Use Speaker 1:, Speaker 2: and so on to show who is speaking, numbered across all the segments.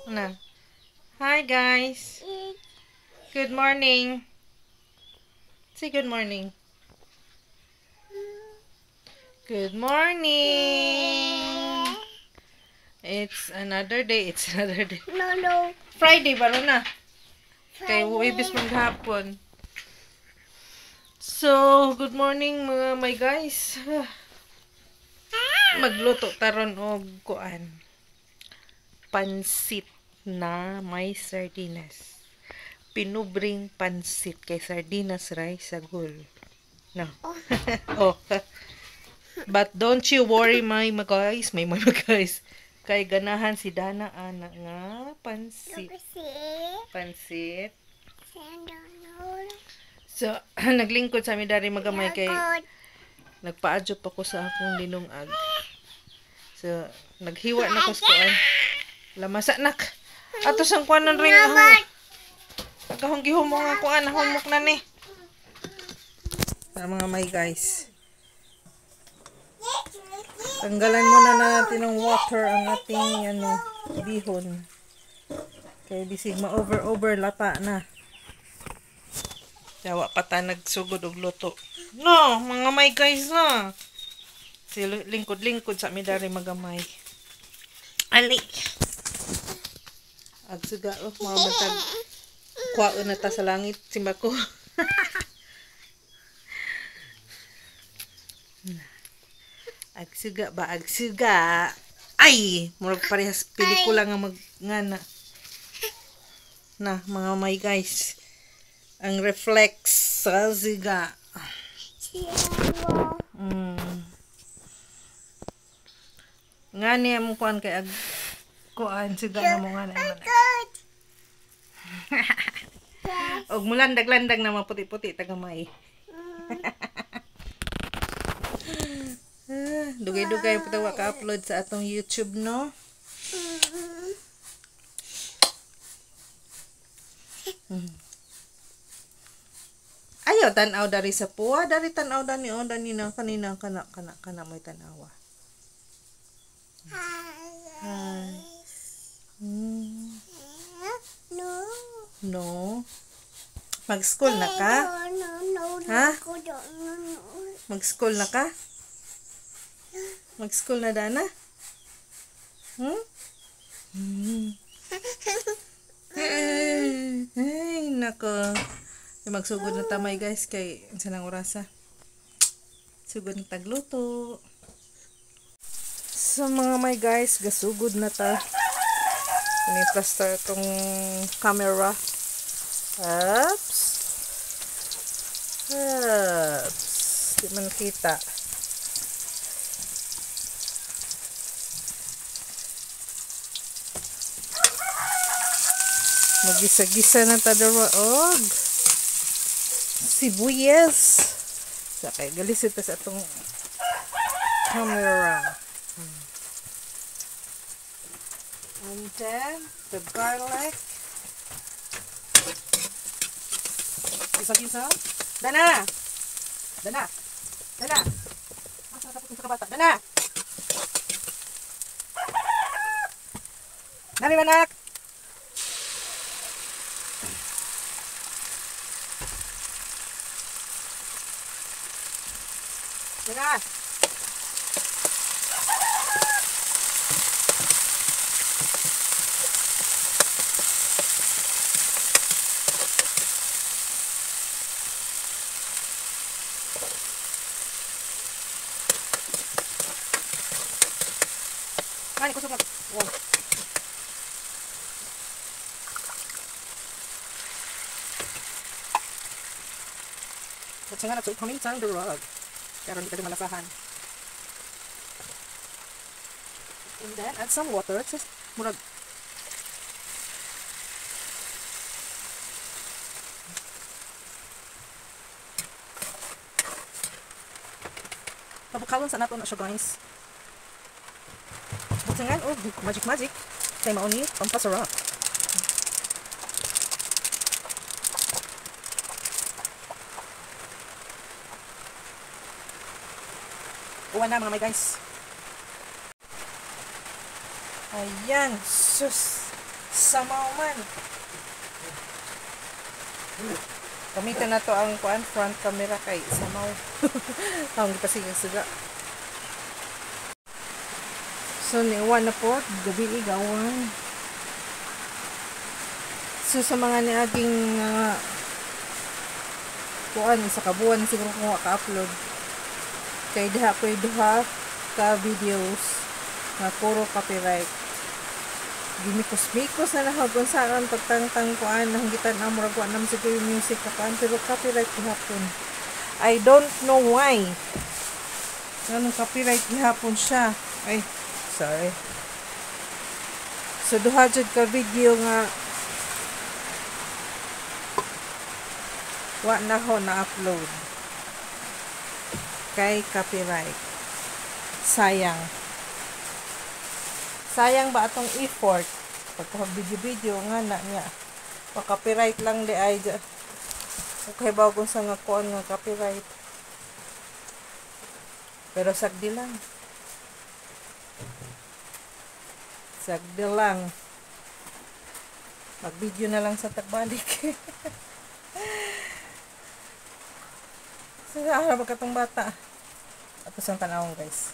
Speaker 1: Na. Hi guys. Good morning. Say good morning. Good morning. It's another day. It's another day.
Speaker 2: No.
Speaker 1: Friday baro na. Kay Webis maghapon. So, good morning mga my guys. Magluto taron og kuan. Pansit na may sardinas. Pinubring pansit kay sardinas rice sagol. No. Oh. But don't you worry my guys, may guys. Kay ganahan si Dana ana nga pansit. Pansit. So, naglingkod sa mi dari magamay kay nagpaadyo pa ko sa akong linungag. So, naghiwa na ko sa kuan. Lamasa nak. Ato sang kuanon ring ako. Akong gihumong nga kuan, humok na ni. Sa mga may guys. Tanggalan muna natin ng water ang ating bihon. Kaya bisig ma-over lapa na. Yawa pa ta nagsugod og luto. No, mga may guys na. Si lingkod-lingkod sa midari magamay. Ali. Agsuga mga matag kuwaon na ta sa langit simba ko. Agsuga ba? Agsuga. Ay! Murag parehas pelikula nga ngana. Na, mga may guys. Ang reflex sa siga. Nga niya mong kuhan kay kuhan siga na mo nga naman. Og mulandag-landag na mga puti-puti tagamay. Dugay-dugay po tawa ka-upload sa atong YouTube, no? Ayaw, tanaw dari sa puwa. Dari tanaw dani na kanina kana mo'y tanawa. No. Mag-school na ka? Ha? Mag-school na ka? Mag-school na Dana? Ay, nako. Magsugod na tamay guys kay sa nang orasa. Sugod na tagluto. So mga may guys, gasugod na ta. Ini-plaster itong camera. Oops. Di man kita. Magisa-gisa na tadara og sibuyas. Sakay galisit sa atong camera. And then the garlic. Gisa-gisa. Dana. Asa tapos sa kabata? Dana. Nami manak. Dana. Mani kusog na. Wow. At nga na ito, paminsan the rug. Pero hindi ka malasahan. And then, add some water. Just, murag. Pabukalon sa nato na siya guys. Buksangan, oh, magic. Kay mauni, pampasarap. Uwan na mga may guys. Ayan, sus. Samaw man. Gamitin na to ang front camera kay samaw. Ang gipasigang suga. So, niwan na po. Gabi igawan. So, sa mga niaging sa kabuan siguro kung ka-upload. Kay diha ko duha ka videos na puro copyright. Gimikos-mikos na nahagon sa akin pagtangtang kuan nahanggitan na murag kuan nam siguro yung music kapan pero copyright gihapon. I don't know why. Ganun copyright gihapon siya. Ay, sorry. So duha jud ka video nga wa na ho na-upload. Kay copyright. Sayang. Sayang ba atong effort? Pagka video-video nga na niya. Pa-copyright lang di ay okay ba kung sa nga kuan nga copyright. Pero sagdi lang. Sagdi lang. Mag-video na lang sa tagbalik. Sa harap katong bata. Tapos ang tanawon guys.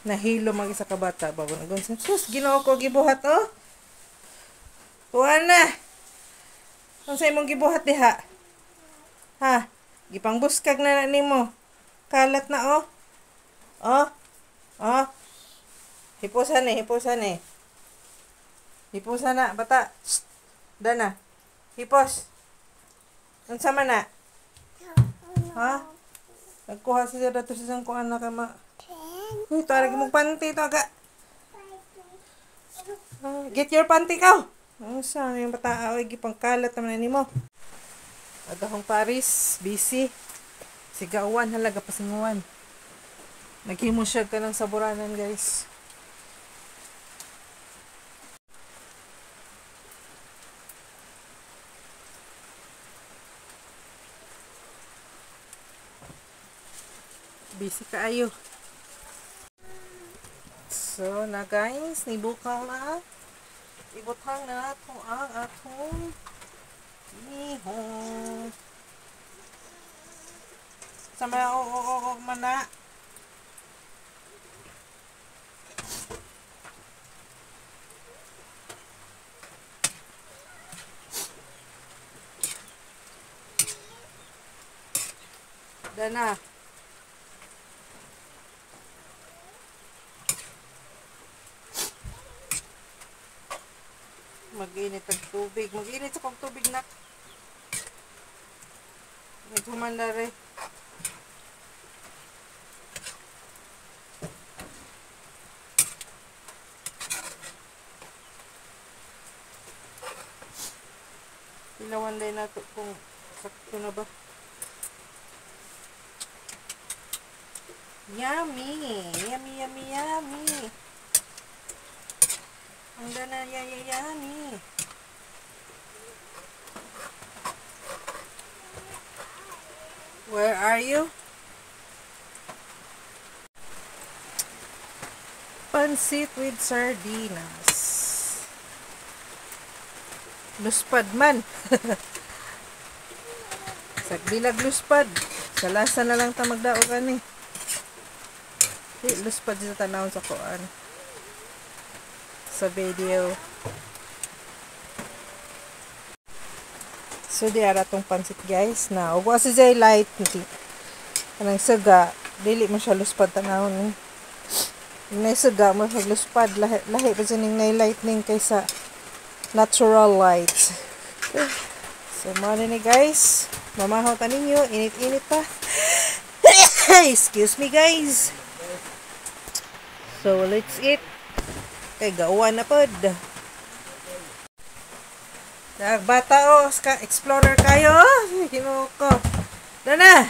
Speaker 1: Nahilo mag isa ka bata. Babon agon sa sus Ginoo ko gibuhat oh. Tuwa na. Unsa imong gibuhat diha? Ha? Gipangbuskag na nimo. Kalat na oh. Oh. Oh. Hipusan eh, hipusan eh. Hipusan na bata. Shh. Dana. Hipos. Unsa man na? Ha? Nagkuha siya dato sa isang kuha na kama. Uy, tarag mong panty to aga. Get your panty ka. Ano sa yung bata ay gipangkalat naman ni mo. Agahong Paris, busy. Sigawan halaga pasinguan. Naghimusyag ka ng saburanan guys. Busy kaayo. So, na guys, nibukang na. Ibutang na nato ang atong ihong. Sa mga mana. Dana. Mag-init ang tubig. Mag-init sa pagtubig na. Nagpumandari. Pinawan din nato kung sakto na ba. Yummy! Yummy, yummy, yummy! Ang gana yummy! Where are you? Pansit with sardinas. Luspad man. Sagdilag luspad. Sa lasa na lang ta magdao kani. Luspad sa tanawon sa kuan. Sa video. So di ara tong pansit guys na ug sa jay light kanang saga dili mo siya luspad tanawon. Nay saga mo sa luspad lahi pa sining nay lightning kaysa natural light. So mo ni guys, mamahaw ta ninyo, init-init pa. Excuse me guys. So let's eat. Kay gawa na pod. Bata o, explorer kayo. Ginoo ko. Dana.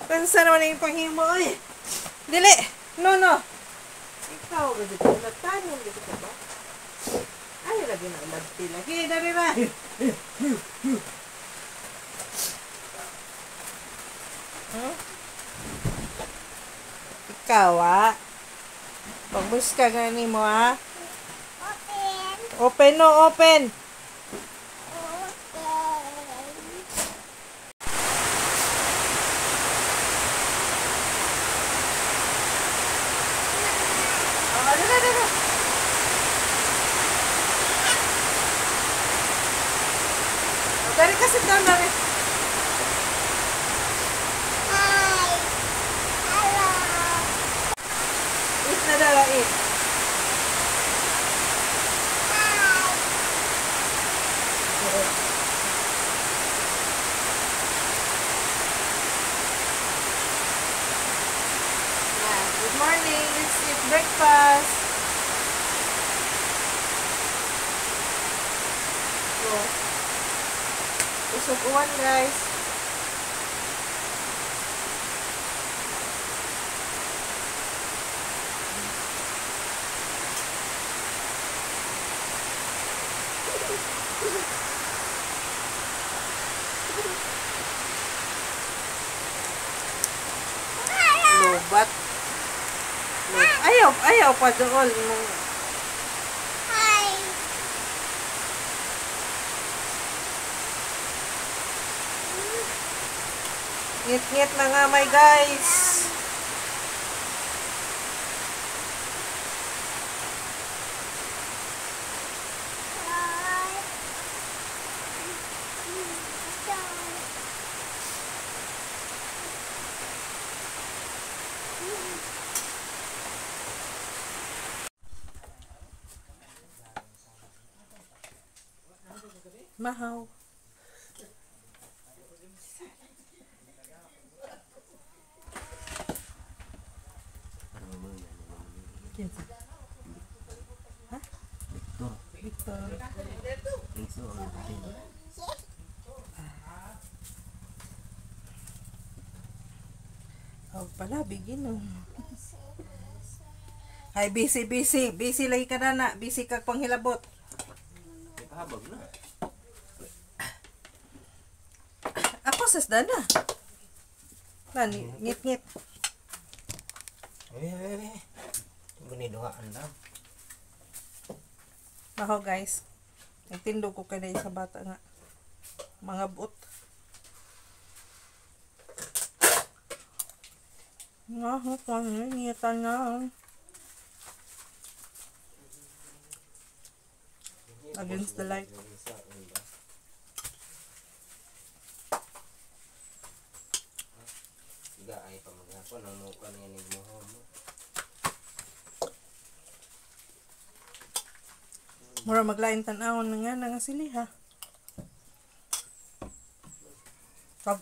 Speaker 1: Kansa naman yung panghimo eh. Dili. No. Ikaw, gagawin ko nagtanong. Gagawin ka ba? Ay, lagi na lagti lagi. Dari ba? Ikaw ah. Pagbuska ka ni mo ah. Open no, open. Dari ka sit down na rin. Eat na dala, eat. Good morning. Let's eat breakfast. So, usok uwan, guys. Lobat. Ayaw pa doon. Ngit-ngit na nga, my guys. Mahaw. Kinsa? Ha? Victor. Oh, pala, bigin oh. Ay, busy. Busy lagi ka na. Busy kag panghilabot.
Speaker 2: Habag na.
Speaker 1: Ako sas dana. Nani, ngit-ngit.
Speaker 2: Guniduhaan lang.
Speaker 1: Ako guys. Nagtindog ko kay sa bata nga. Mga buot. Nga, pangingitan na. Against the light.
Speaker 2: Tiga ay pamagapon ang muka niya ni mo.
Speaker 1: Mura maglain tan-awon na nga sili ha. Pag